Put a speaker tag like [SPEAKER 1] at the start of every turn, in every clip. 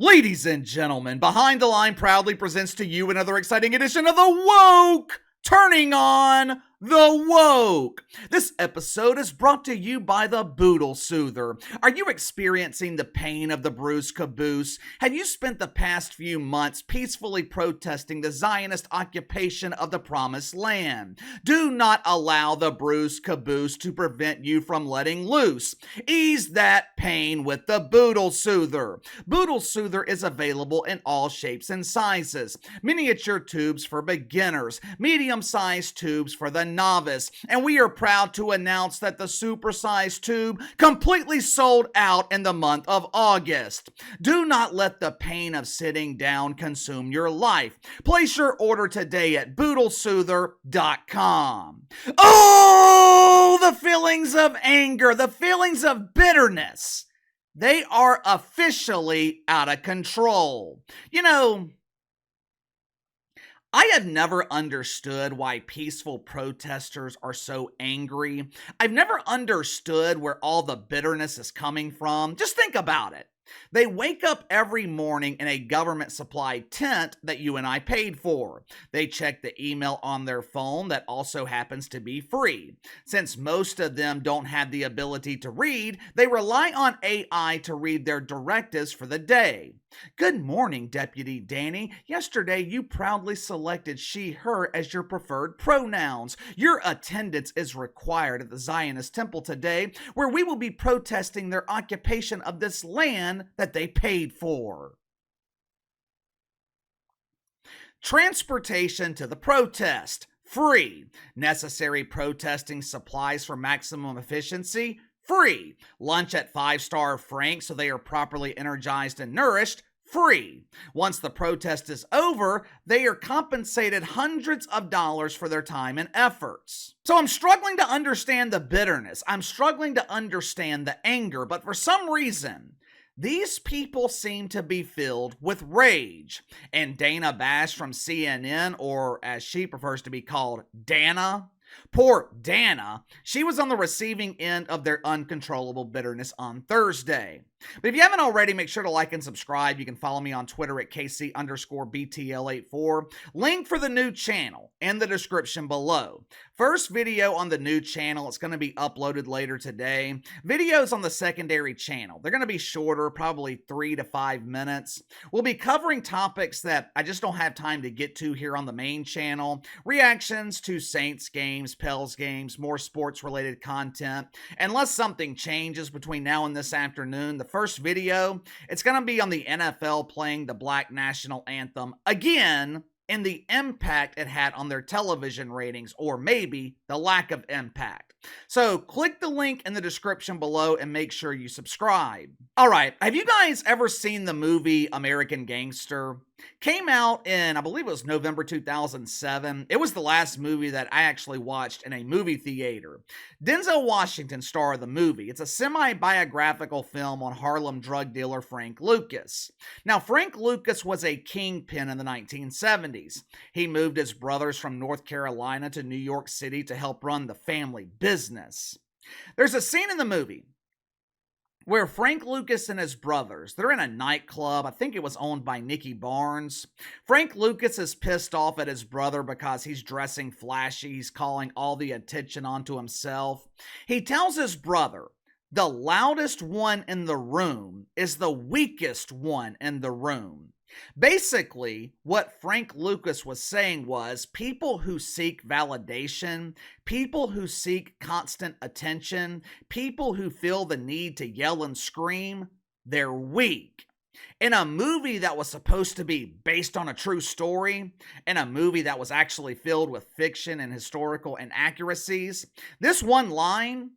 [SPEAKER 1] Ladies and gentlemen, Behind the Line proudly presents to you another exciting edition of the Woke Turning On the Woke. This episode is brought to you by the Boodle Soother. Are you experiencing the pain of the bruised caboose? Have you spent the past few months peacefully protesting the Zionist occupation of the Promised Land? Do not allow the bruised caboose to prevent you from letting loose. Ease that pain with the Boodle Soother. Boodle Soother is available in all shapes and sizes. Miniature tubes for beginners, medium-sized tubes for the novice, and we are proud to announce that the supersized tube completely sold out in the month of August. Do not let the pain of sitting down consume your life. Place your order today at boodlesoother.com. Oh, the feelings of anger, the feelings of bitterness, they are officially out of control. You know, I have never understood why peaceful protesters are so angry. I've never understood where all the bitterness is coming from. Just think about it. They wake up every morning in a government-supplied tent that you and I paid for. They check the email on their phone that also happens to be free. Since most of them don't have the ability to read, they rely on AI to read their directives for the day. Good morning, Deputy Danny. Yesterday, you proudly selected she, her as your preferred pronouns. Your attendance is required at the Zionist temple today, where we will be protesting their occupation of this land that they paid for. Transportation to the protest, free. Necessary protesting supplies for maximum efficiency, free. Lunch at 5-Star Frank so they are properly energized and nourished, free. Once the protest is over, they are compensated hundreds of dollars for their time and efforts. So I'm struggling to understand the bitterness. I'm struggling to understand the anger, but for some reason, these people seem to be filled with rage. And Dana Bash from CNN, or as she prefers to be called, Dana, poor Dana, she was on the receiving end of their uncontrollable bitterness on Thursday. But if you haven't already, make sure to like and subscribe. You can follow me on Twitter at KC_BTL84. Link for the new channel in the description below. First video on the new channel, it's going to be uploaded later today. Videos on the secondary channel, they're going to be shorter, probably 3 to 5 minutes. We'll be covering topics that I just don't have time to get to here on the main channel. Reactions to Saints games, Pels games, more sports-related content. Unless something changes between now and this afternoon, the first video, it's going to be on the NFL playing the Black National Anthem again and the impact it had on their television ratings, or maybe the lack of impact. So click the link in the description below and make sure you subscribe. All right, have you guys ever seen the movie American Gangster? Came out in, I believe it was November 2007. It was the last movie that I actually watched in a movie theater. Denzel Washington starred the movie. It's a semi-biographical film on Harlem drug dealer Frank Lucas. Now, Frank Lucas was a kingpin in the 1970s. He moved his brothers from North Carolina to New York City to help run the family business. There's a scene in the movie where Frank Lucas and his brothers, they're in a nightclub. I think it was owned by Nicky Barnes. Frank Lucas is pissed off at his brother because he's dressing flashy. He's calling all the attention onto himself. He tells his brother, the loudest one in the room is the weakest one in the room. Basically, what Frank Lucas was saying was people who seek validation, people who seek constant attention, people who feel the need to yell and scream, they're weak. In a movie that was supposed to be based on a true story, in a movie that was actually filled with fiction and historical inaccuracies, this one line,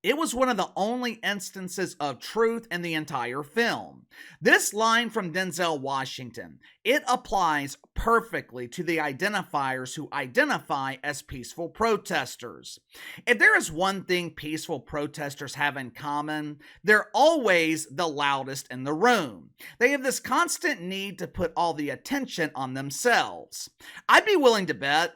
[SPEAKER 1] it was one of the only instances of truth in the entire film. This line from Denzel Washington, it applies perfectly to the identifiers who identify as peaceful protesters. If there is one thing peaceful protesters have in common, they're always the loudest in the room. They have this constant need to put all the attention on themselves. I'd be willing to bet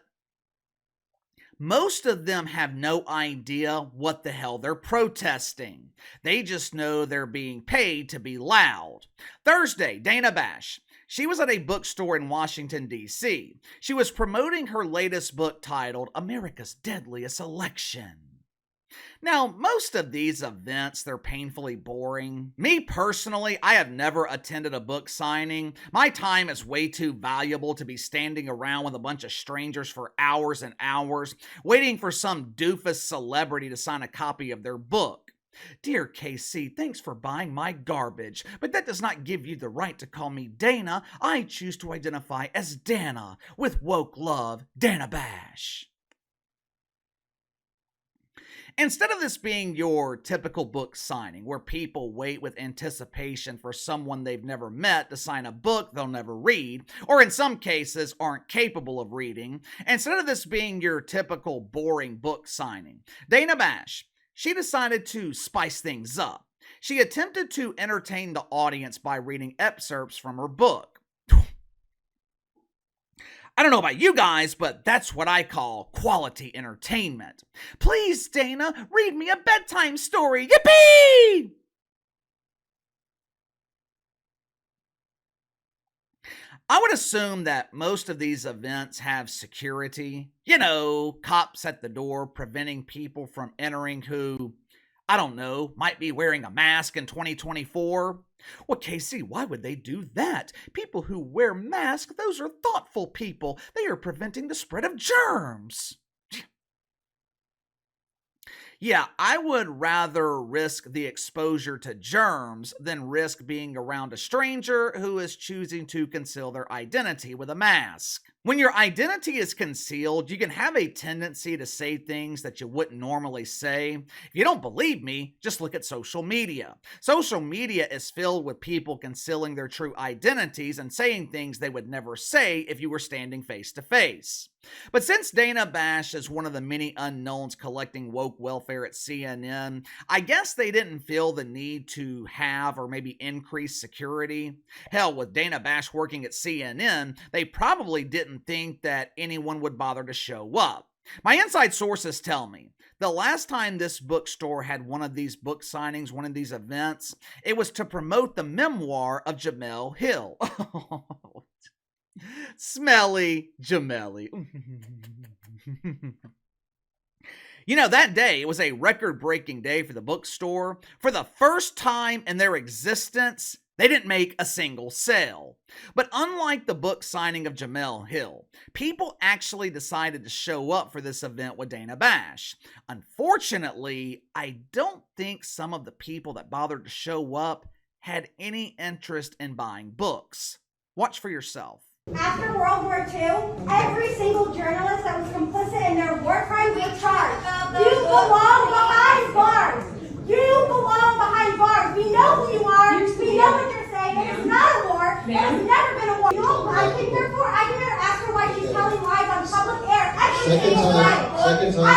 [SPEAKER 1] Most of them have no idea what the hell they're protesting. They just know they're being paid to be loud. Thursday, Dana Bash. She was at a bookstore in Washington, D.C. She was promoting her latest book titled America's Deadliest Election. Now, most of these events, they're painfully boring. Me personally, I have never attended a book signing. My time is way too valuable to be standing around with a bunch of strangers for hours and hours, waiting for some doofus celebrity to sign a copy of their book. Dear KC, thanks for buying my garbage, but that does not give you the right to call me Dana. I choose to identify as Dana. With woke love, Dana Bash. Instead of this being your typical book signing, where people wait with anticipation for someone they've never met to sign a book they'll never read, or in some cases aren't capable of reading, instead of this being your typical boring book signing, Dana Bash, she decided to spice things up. She attempted to entertain the audience by reading excerpts from her book. I don't know about you guys, but that's what I call quality entertainment. Please, Dana, read me a bedtime story. Yippee! I would assume that most of these events have security. You know, cops at the door preventing people from entering who, I don't know, might be wearing a mask in 2024. Well, Casey, why would they do that? People who wear masks, those are thoughtful people. They are preventing the spread of germs. Yeah, I would rather risk the exposure to germs than risk being around a stranger who is choosing to conceal their identity with a mask. When your identity is concealed, you can have a tendency to say things that you wouldn't normally say. If you don't believe me, just look at social media. Social media is filled with people concealing their true identities and saying things they would never say if you were standing face to face. But since Dana Bash is one of the many unknowns collecting woke welfare at CNN, I guess they didn't feel the need to have or maybe increase security. Hell, with Dana Bash working at CNN, they probably didn't think that anyone would bother to show up. My inside sources tell me the last time this bookstore had one of these book signings, one of these events, it was to promote the memoir of Jamel Hill. Smelly Jamelly. You know, that day, it was a record-breaking day for the bookstore. For the first time in their existence, they didn't make a single sale. But unlike the book signing of Jamel Hill, people actually decided to show up for this event with Dana Bash. Unfortunately, I don't think some of the people that bothered to show up had any interest in buying books. Watch for yourself.
[SPEAKER 2] After World War II, every single journalist that was complicit in their war crimes was charged. You belong behind bars. You belong behind bars. We know who you are. We know what you're saying. It is not a war. It has never been a war. You don't like it, therefore I can ask her why she's telling lies on public air. Every single night. At 11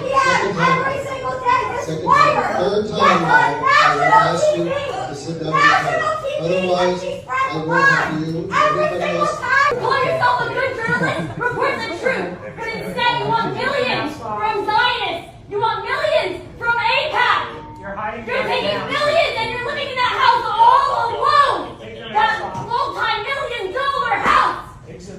[SPEAKER 2] p.m. every single day. This liar. That's on national TV. National TV. Otherwise, she spreads lies. Every single time.
[SPEAKER 3] Call yourself a good journalist, report the truth, but instead you want millions from Zionists, you want millions from AIPAC. You're taking millions and you're living in that house all alone. That multi-million-dollar house.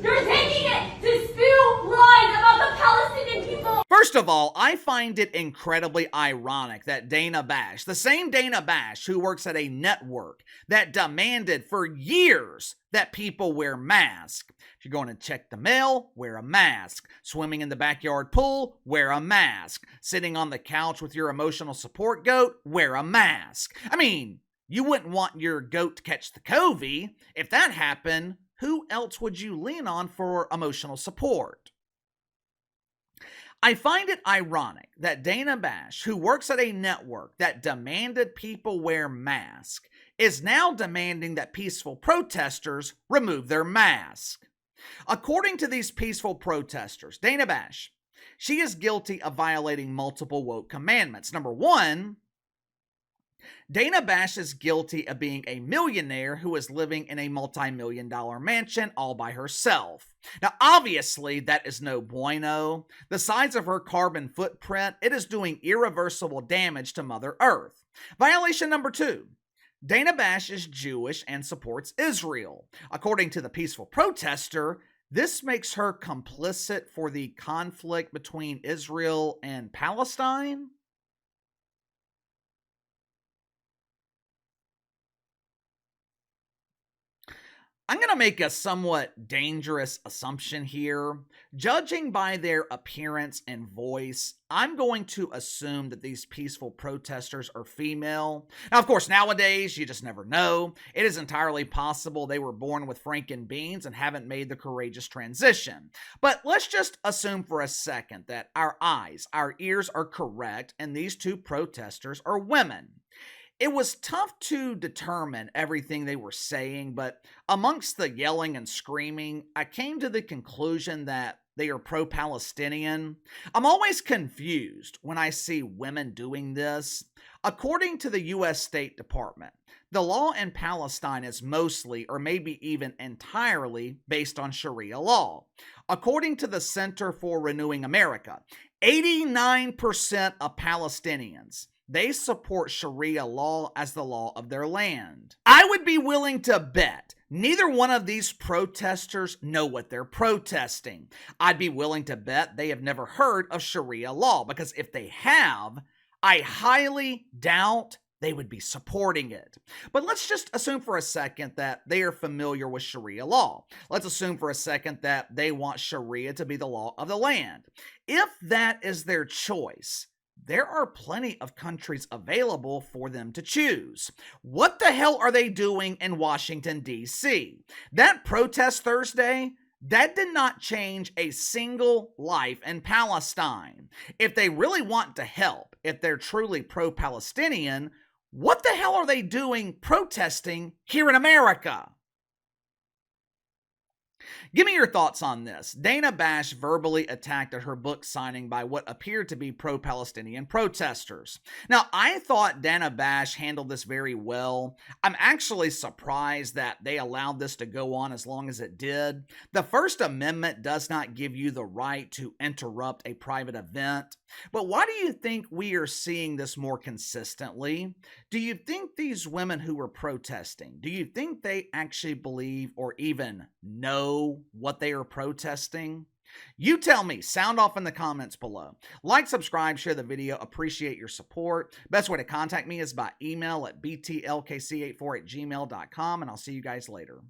[SPEAKER 3] You're taking it to spew lies about the Palestinian people.
[SPEAKER 1] First of all, I find it incredibly ironic that Dana Bash, the same Dana Bash who works at a network that demanded for years that people wear masks. If you're going to check the mail, wear a mask. Swimming in the backyard pool, wear a mask. Sitting on the couch with your emotional support goat, wear a mask. I mean, you wouldn't want your goat to catch the COVID. If that happened, who else would you lean on for emotional support? I find it ironic that Dana Bash, who works at a network that demanded people wear masks, is now demanding that peaceful protesters remove their masks. According to these peaceful protesters, Dana Bash, she is guilty of violating multiple woke commandments. Number one, Dana Bash is guilty of being a millionaire who is living in a multi-million-dollar mansion all by herself. Now, obviously, that is no bueno. The size of her carbon footprint, it is doing irreversible damage to Mother Earth. Violation number 2. Dana Bash is Jewish and supports Israel. According to the peaceful protester, this makes her complicit for the conflict between Israel and Palestine? I'm going to make a somewhat dangerous assumption here. Judging by their appearance and voice, I'm going to assume that these peaceful protesters are female. Now, of course, nowadays, you just never know. It is entirely possible they were born with Franken beans and haven't made the courageous transition. But let's just assume for a second that our eyes, our ears are correct, and these two protesters are women. It was tough to determine everything they were saying, but amongst the yelling and screaming, I came to the conclusion that they are pro-Palestinian. I'm always confused when I see women doing this. According to the U.S. State Department, the law in Palestine is mostly, or maybe even entirely, based on Sharia law. According to the Center for Renewing America, 89% of Palestinians, they support Sharia law as the law of their land. I would be willing to bet neither one of these protesters know what they're protesting. I'd be willing to bet they have never heard of Sharia law, because if they have, I highly doubt they would be supporting it. But let's just assume for a second that they are familiar with Sharia law. Let's assume for a second that they want Sharia to be the law of the land. If that is their choice, there are plenty of countries available for them to choose. What the hell are they doing in Washington, D.C.? That protest Thursday, that did not change a single life in Palestine. If they really want to help, if they're truly pro-Palestinian, what the hell are they doing protesting here in America? Give me your thoughts on this. Dana Bash verbally attacked at her book signing by what appeared to be pro-Palestinian protesters. Now, I thought Dana Bash handled this very well. I'm actually surprised that they allowed this to go on as long as it did. The First Amendment does not give you the right to interrupt a private event. But why do you think we are seeing this more consistently? Do you think these women who were protesting, do you think they actually believe or even know what they are protesting? You tell me. Sound off in the comments below. Like, subscribe, share the video. Appreciate your support. Best way to contact me is by email at btlkc84@gmail.com, and I'll see you guys later.